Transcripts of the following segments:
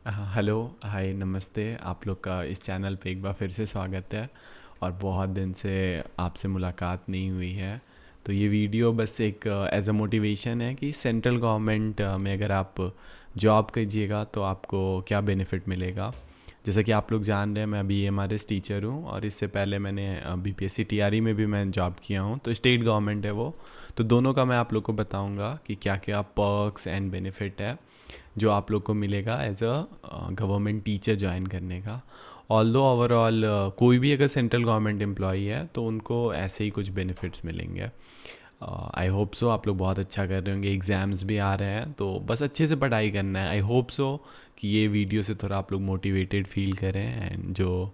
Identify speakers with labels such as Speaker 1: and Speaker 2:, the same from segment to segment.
Speaker 1: Hello, हाय, नमस्ते। आप लोग का इस चैनल पे एक बार फिर से स्वागत है। और बहुत दिन से आपसे मुलाकात नहीं हुई है। तो ये वीडियो बस एक एज अ मोटिवेशन है कि सेंट्रल गवर्नमेंट में अगर आप जॉब कीजिएगा तो आपको क्या बेनिफिट मिलेगा। जैसा कि आप लोग जान रहे हैं, मैं अभी एमआरएस टीचर हूँ और इससे पहले मैंने बीपीएससी टीआरई में भी मैं जॉब किया हूँ। तो स्टेट गवर्नमेंट है वो। तो दोनों का मैं आप लोग को बताऊँगा कि क्या क्या पर्क्स एंड बेनिफिट है जो आप लोग को मिलेगा as a government teacher join करने का। ऑल्दो ओवरऑल कोई भी अगर सेंट्रल गवर्नमेंट एम्प्लॉई है तो उनको ऐसे ही कुछ बेनिफिट्स मिलेंगे। आई होप सो आप लोग बहुत अच्छा कर रहे होंगे। एग्ज़ाम्स भी आ रहे हैं तो बस अच्छे से पढ़ाई करना है। आई होप सो कि ये वीडियो से थोड़ा आप लोग मोटिवेटेड फील करें। एंड जो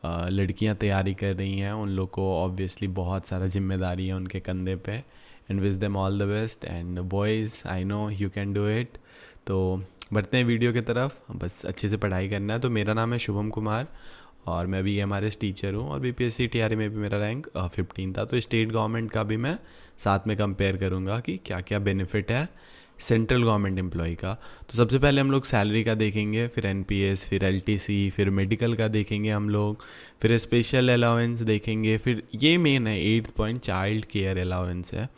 Speaker 1: लड़कियां तैयारी कर रही हैं उन लोग को ऑब्वियसली बहुत सारा जिम्मेदारी है उनके कंधे पे। And wish them all the best. And boys, I know you can do it. तो बढ़ते हैं वीडियो की तरफ। बस अच्छे से पढ़ाई करना है। तो मेरा नाम है शुभम कुमार और मैं भी एमआरएस टीचर हूँ और बीपीएससी टीआरई में भी मेरा रैंक 15 था। तो स्टेट गवर्नमेंट का भी मैं साथ में कंपेयर करूँगा कि क्या क्या बेनिफिट है सेंट्रल गवर्नमेंट एम्प्लॉय का। तो सबसे पहले हम लोग सैलरी का देखेंगे, फिर एनपीएस, फिर एलटीसी, फिर मेडिकल का देखेंगे हम लोग, फिर स्पेशल अलाउंस देखेंगे, फिर ये मेन है 8th point child care allowance है।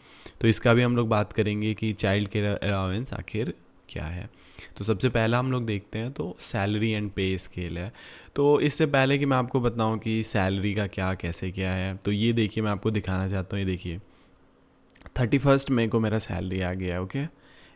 Speaker 1: तो इसका भी हम लोग बात करेंगे कि चाइल्ड केयर अलाउंस आखिर क्या है। तो सबसे पहला हम लोग देखते हैं तो सैलरी एंड पे स्केल है। तो इससे पहले कि मैं आपको बताऊं कि सैलरी का क्या कैसे क्या है, तो ये देखिए मैं आपको दिखाना चाहता हूँ। ये देखिए 31 मई को मेरा सैलरी आ गया, ओके।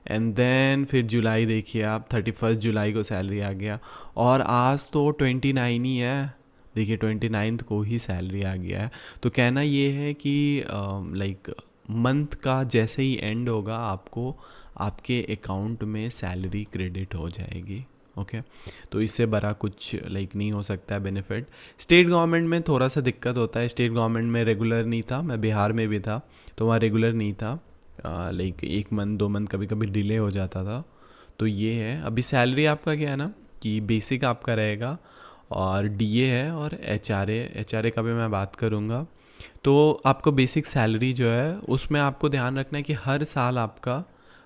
Speaker 1: एंड देन फिर जुलाई देखिए आप, 31 जुलाई को सैलरी आ गया। और आज तो 29 ही है। देखिए 29th को ही सैलरी आ गया है। तो कहना ये है कि लाइक मंथ का जैसे ही एंड होगा आपको आपके अकाउंट में सैलरी क्रेडिट हो जाएगी, ओके। तो इससे बड़ा कुछ लाइक नहीं हो सकता है बेनिफिट। स्टेट गवर्नमेंट में थोड़ा सा दिक्कत होता है। स्टेट गवर्नमेंट में रेगुलर नहीं था, मैं बिहार में भी था तो वहाँ रेगुलर नहीं था। लाइक 1 मंथ 2 मंथ कभी कभी डिले हो जाता था। तो ये है। अभी सैलरी आपका क्या है ना कि बेसिक आपका रहेगा और डीए है और एचआरए का भी मैं बात करूँगा। तो आपको बेसिक सैलरी जो है उसमें आपको ध्यान रखना है कि हर साल आपका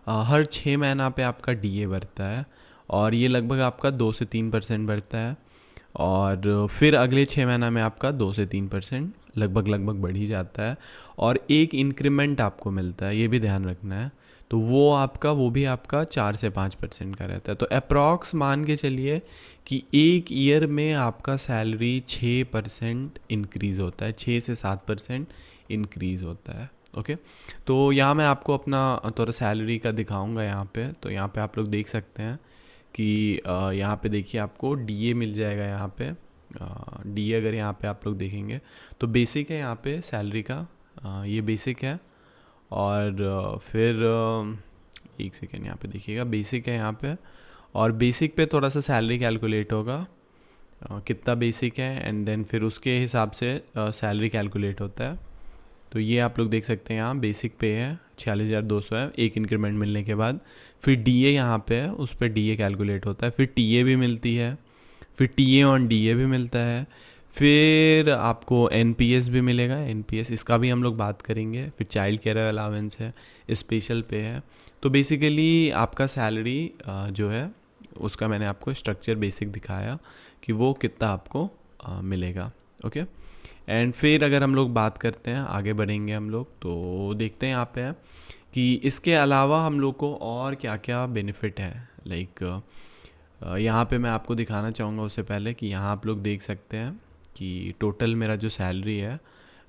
Speaker 1: हर 6 महीना पे आपका डीए बढ़ता है और ये लगभग आपका 2 से 3% बढ़ता है। और फिर अगले 6 महीना में आपका 2 से 3% लगभग बढ़ ही जाता है। और एक इंक्रीमेंट आपको मिलता है, ये भी ध्यान रखना है। तो वो भी आपका 4 से 5% का रहता है। तो अप्रॉक्स मान के चलिए कि एक ईयर में आपका सैलरी 6% इंक्रीज़ होता है, 6 से 7% इंक्रीज़ होता है, ओके। तो यहाँ मैं आपको अपना थोड़ा सैलरी का दिखाऊंगा यहाँ पे। तो यहाँ पे आप लोग देख सकते हैं कि यहाँ पे देखिए आपको डीए मिल जाएगा। यहाँ पे डीए अगर यहाँ पे आप लोग देखेंगे तो बेसिक है यहाँ पे सैलरी का। ये बेसिक है। और फिर एक सेकेंड यहाँ पे देखिएगा, बेसिक है यहाँ पे। और बेसिक पे थोड़ा सा सैलरी कैलकुलेट होगा कितना बेसिक है एंड देन फिर उसके हिसाब से सैलरी कैलकुलेट होता है। तो ये आप लोग देख सकते हैं यहाँ बेसिक पे है 46,200 है एक इंक्रीमेंट मिलने के बाद। फिर डीए यहाँ पे है, उस पर डीए कैलकुलेट होता है। फिर टीए भी मिलती है, फिर टीए ऑन डीए भी मिलता है। फिर आपको एनपीएस भी मिलेगा। एनपीएस इसका भी हम लोग बात करेंगे। फिर चाइल्ड केयर अलाउंस है, स्पेशल पे है। तो बेसिकली आपका सैलरी जो है उसका मैंने आपको स्ट्रक्चर बेसिक दिखाया कि वो कितना आपको मिलेगा, ओके। एंड फिर अगर हम लोग बात करते हैं, आगे बढ़ेंगे हम लोग तो देखते हैं यहाँ पे है कि इसके अलावा हम लोग को और क्या क्या बेनिफिट है। लाइक यहाँ पे मैं आपको दिखाना चाहूँगा उससे पहले कि यहाँ आप लोग देख सकते हैं कि टोटल मेरा जो सैलरी है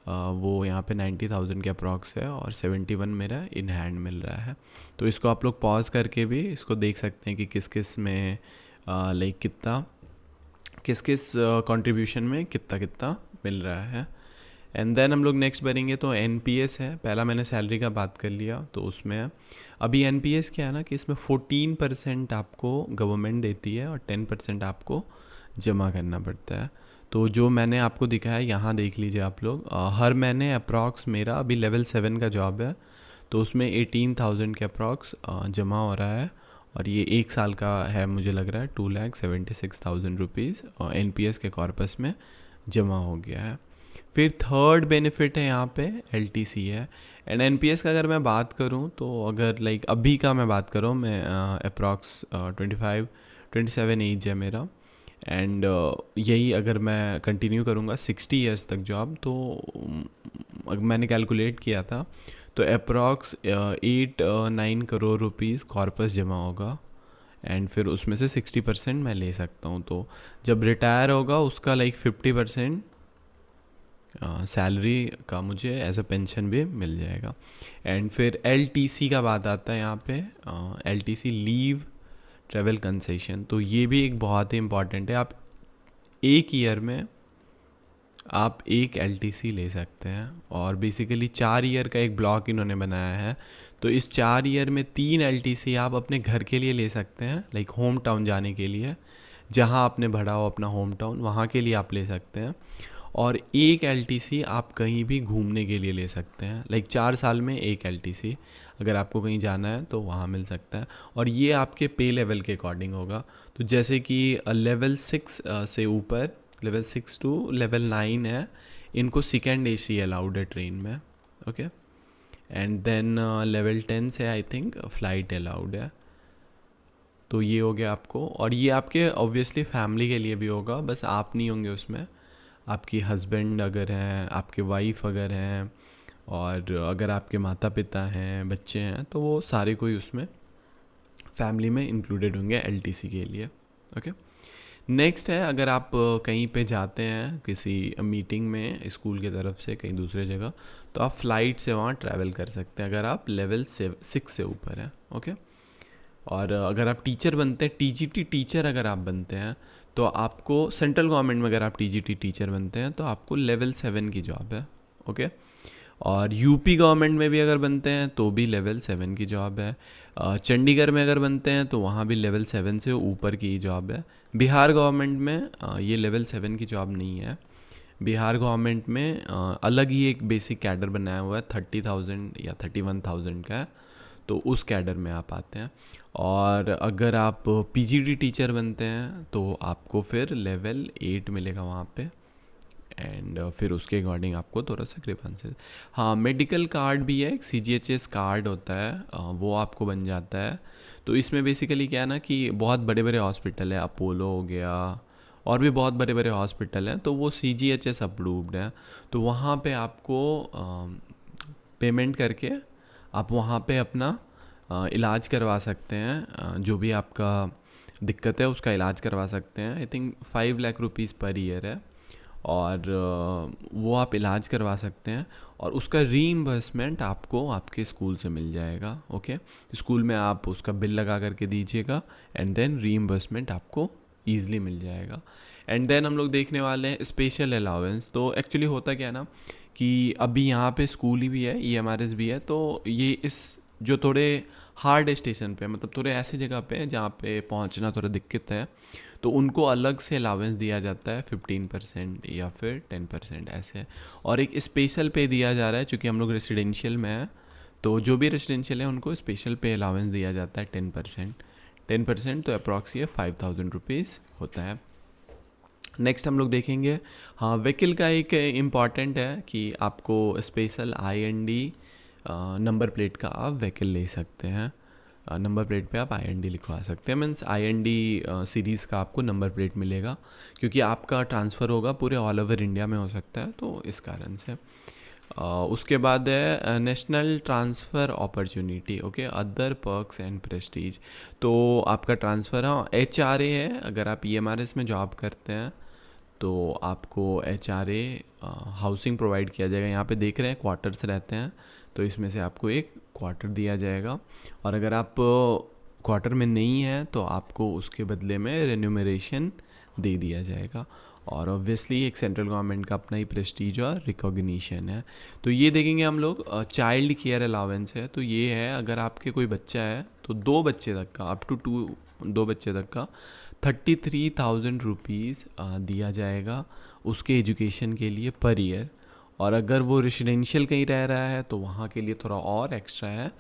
Speaker 1: वो यहाँ पे 90,000 के अप्रॉक्स है और 71 मेरा इन हैंड मिल रहा है। तो इसको आप लोग पॉज करके भी इसको देख सकते हैं कि किस किस में लाइक कितना किस किस कंट्रीब्यूशन में कितना कितना मिल रहा है। एंड देन हम लोग नेक्स्ट बढ़ेंगे तो एनपीएस है। पहला मैंने सैलरी का बात कर लिया तो उसमें है। अभी एनपीएस क्या है ना कि इसमें 14% आपको गवर्नमेंट देती है और 10% आपको जमा करना पड़ता है। तो जो मैंने आपको दिखाया यहाँ देख लीजिए आप लोग। हर महीने अप्रॉक्स मेरा अभी लेवल 7 का जॉब है तो उसमें 18,000 के अप्रॉक्स जमा हो रहा है। और ये 1 साल का है, मुझे लग रहा है 2,76,000 रुपीज़ और एनपीएस के कॉर्पस में जमा हो गया है। फिर थर्ड बेनिफिट है यहाँ पे एलटीसी है। एंड एनपीएस का अगर मैं बात करूँ तो अगर लाइक अभी का मैं बात करूँ, मैं अप्रॉक्स 25 27 एज है मेरा। एंड यही अगर मैं कंटिन्यू करूँगा 60 ईयर्स तक जॉब, तो अगर मैंने कैलकुलेट किया था तो अप्रॉक्स 8-9 करोड़ रुपीज़ कॉर्पस जमा होगा। एंड फिर उसमें से 60% मैं ले सकता हूँ। तो जब रिटायर होगा उसका लाइक 50% सैलरी का मुझे एज अ पेंशन भी मिल जाएगा। एंड फिर LTC का बात आता है यहाँ पे, LTC लीव ट्रैवल कंसेशन। तो ये भी एक बहुत ही इम्पॉर्टेंट है। आप एक ईयर में आप एक LTC ले सकते हैं, और बेसिकली 4 ईयर का एक ब्लॉक इन्होंने बनाया है। तो इस 4 ईयर में 3 LTC आप अपने घर के लिए ले सकते हैं, लाइक होम टाउन जाने के लिए, जहां आपने भरा हो अपना होम टाउन, वहाँ के लिए आप ले सकते हैं। और एक LTC आप कहीं भी घूमने के लिए ले सकते हैं, लाइक 4 साल में एक LTC अगर आपको कहीं जाना है तो वहाँ मिल सकता है। और ये आपके पे लेवल के अकॉर्डिंग होगा। तो जैसे कि लेवल 6 से ऊपर, लेवल 6 टू लेवल 9 है, इनको सेकेंड AC अलाउड है ट्रेन में। ओके। एंड देन लेवल 10 से आई थिंक फ़्लाइट अलाउड है। तो ये हो गया आपको, और ये आपके ऑब्वियसली फैमिली के लिए भी होगा, बस आप नहीं होंगे उसमें। आपकी हस्बैंड अगर हैं, आपके वाइफ अगर हैं, और अगर आपके माता पिता हैं, बच्चे हैं, तो वो सारे कोई उसमें फैमिली में इंक्लूडेड होंगे LTC के लिए। ओके। नेक्स्ट है, अगर आप कहीं पे जाते हैं किसी मीटिंग में स्कूल की तरफ से कहीं दूसरे जगह, तो आप फ़्लाइट से वहाँ ट्रैवल कर सकते हैं अगर आप लेवल 6 से ऊपर हैं। ओके। और अगर आप टीचर बनते हैं, TGT टीचर अगर आप बनते हैं, तो आपको सेंट्रल गवर्नमेंट में अगर आप TGT टीचर बनते हैं तो आपको लेवल 7 की जॉब है। ओके। और यूपी गवर्नमेंट में भी अगर बनते हैं तो भी लेवल 7 की जॉब है। चंडीगढ़ में अगर बनते हैं तो वहाँ भी लेवल 7 से ऊपर की जॉब है। बिहार गवर्नमेंट में ये लेवल 7 की जॉब नहीं है। बिहार गवर्नमेंट में अलग ही एक बेसिक कैडर बनाया हुआ है, 30,000 या 31,000 का है, तो उस कैडर में आप आते हैं। और अगर आप PGD टीचर बनते हैं तो आपको फिर लेवल 8 मिलेगा वहाँ पे। एंड फिर उसके अकॉर्डिंग आपको थोड़ा सा ग्रीवेंसेस, हाँ, मेडिकल कार्ड भी है, एक CGHS कार्ड होता है, वो आपको बन जाता है। तो इसमें बेसिकली क्या है ना कि बहुत बड़े बड़े हॉस्पिटल है, अपोलो हो गया, और भी बहुत बड़े बड़े हॉस्पिटल हैं, तो वो CGHS अप्रूव्ड है। तो वहाँ पे आपको पेमेंट करके आप वहाँ पे अपना इलाज करवा सकते हैं, जो भी आपका दिक्कत है उसका इलाज करवा सकते हैं। I think 5 lakh rupees per year है, और वो आप इलाज करवा सकते हैं, और उसका रीइंबर्समेंट आपको आपके स्कूल से मिल जाएगा। ओके। स्कूल में आप उसका बिल लगा करके दीजिएगा, एंड देन रीइंबर्समेंट आपको ईज़िली मिल जाएगा। एंड देन हम लोग देखने वाले हैं स्पेशल अलाउंस। तो एक्चुअली होता क्या है ना कि अभी यहाँ पे स्कूल ही भी है, EMRS भी है, तो ये इस जो थोड़े हार्ड स्टेशन पे, मतलब थोड़े ऐसी जगह पे जहाँ पे पहुँचना थोड़ा दिक्कत है, तो उनको अलग से अलाउंस दिया जाता है 15% या फिर 10% ऐसे। और एक स्पेशल पे दिया जा रहा है, चूँकि हम लोग रेसिडेंशियल में हैं, तो जो भी रेसिडेंशियल है उनको स्पेशल पे अलाउंस दिया जाता है 10%। तो अप्रॉक्स ये 5,000 रुपीज़ होता है। नेक्स्ट हम लोग देखेंगे, हाँ, व्हीकल का एक इम्पॉर्टेंट है कि आपको स्पेशल IND नंबर प्लेट का आप व्हीकल ले सकते हैं। नंबर प्लेट पे आप IND लिखवा सकते हैं, मीन्स IND सीरीज़ का आपको नंबर प्लेट मिलेगा, क्योंकि आपका ट्रांसफ़र होगा पूरे ऑल ओवर इंडिया में हो सकता है, तो इस कारण से। उसके बाद है national transfer opportunity. Okay, other perks and Prestige. तो आपका ट्रांसफ़र, हाँ, HRA है, अगर आप EMRS में जॉब करते हैं तो आपको HRA हाउसिंग प्रोवाइड किया जाएगा। यहाँ पे देख रहे हैं क्वार्टर्स रहते हैं, तो इसमें से आपको एक क्वार्टर दिया जाएगा। और अगर आप क्वार्टर में नहीं है तो आपको उसके बदले में रेन्यूमरेशन दे दिया जाएगा। और ऑब्वियसली एक सेंट्रल गवर्नमेंट का अपना ही प्रेस्टीज और रिकॉग्निशन है। तो ये देखेंगे हम लोग, चाइल्ड केयर अलाउंस है। तो ये है, अगर आपके कोई बच्चा है तो 2 बच्चे तक का, अप टू 2 बच्चे तक का 33,000 रुपीज़ दिया जाएगा उसके एजुकेशन के लिए पर ईयर। और अगर वो रेसिडेंशियल कहीं रह रहा है तो वहाँ के लिए थोड़ा और एक्स्ट्रा है,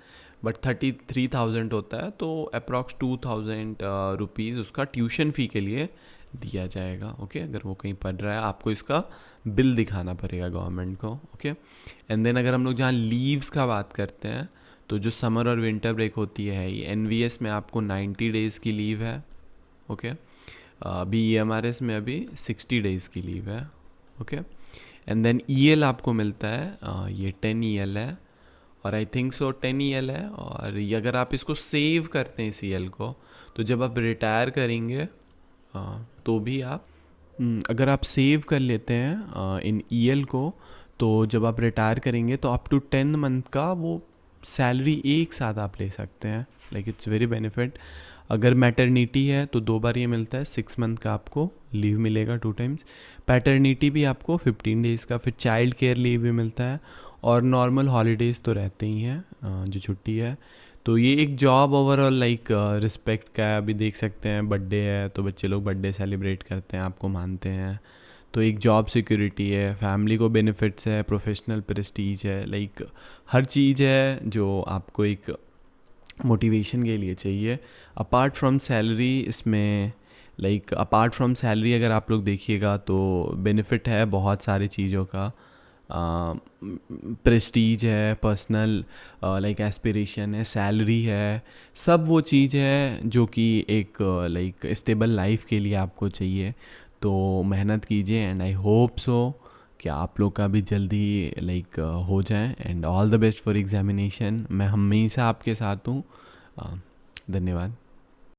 Speaker 1: बट 33,000 होता है, तो अप्रॉक्स 2,000 रुपीज़ उसका ट्यूशन फ़ी के लिए दिया जाएगा। ओके, अगर वो कहीं पढ़ रहा है आपको इसका बिल दिखाना पड़ेगा गवर्नमेंट को। ओके। एंड देन अगर हम लोग जहाँ लीव्स का बात करते हैं, तो जो समर और विंटर ब्रेक होती है, ये NVS में आपको 90 डेज़ की लीव है। ओके। अभी EMRS में अभी 60 डेज़ की लीव है, ओके। एंड देन EL आपको मिलता है, ये 10 EL है, और आई थिंक सो 10 EL है। और ये अगर आप इसको सेव करते हैं इस EL को, तो जब आप रिटायर करेंगे तो भी आप अगर आप सेव कर लेते हैं इन EL को, तो जब आप रिटायर करेंगे तो अप टू 10 मंथ का वो सैलरी एक साथ आप ले सकते हैं। Like it's very benefit. अगर मैटरनिटी है तो 2 बार ये मिलता है, 6 मंथ का आपको लीव मिलेगा 2 टाइम्स। पैटर्निटी भी आपको 15 डेज़ का, फिर चाइल्ड केयर लीव भी मिलता है, और नॉर्मल हॉलीडेज़ तो रहते ही हैं जो छुट्टी है। तो ये एक जॉब ओवरऑल लाइक रिस्पेक्ट का है। अभी देख सकते हैं बर्थडे है तो बच्चे लोग बर्थडे सेलिब्रेट करते हैं, आपको मानते हैं। तो एक जॉब सिक्योरिटी है, फैमिली को बेनिफिट्स है, प्रोफेशनल प्रेस्टीज है, लाइक हर चीज़ है जो आपको एक मोटिवेशन के लिए चाहिए। अपार्ट फ्रॉम सैलरी इसमें, लाइक अपार्ट फ्रॉम सैलरी अगर आप लोग देखिएगा तो बेनिफिट है बहुत सारी चीज़ों का। प्रेस्टीज है, पर्सनल लाइक एस्पिरेशन है, सैलरी है, सब वो चीज़ है जो कि एक लाइक स्टेबल लाइफ के लिए आपको चाहिए। तो मेहनत कीजिए, एंड आई होप सो कि आप लोग का भी जल्दी लाइक हो जाए। And all the best for examination. मैं हमेशा आपके साथ हूँ। धन्यवाद।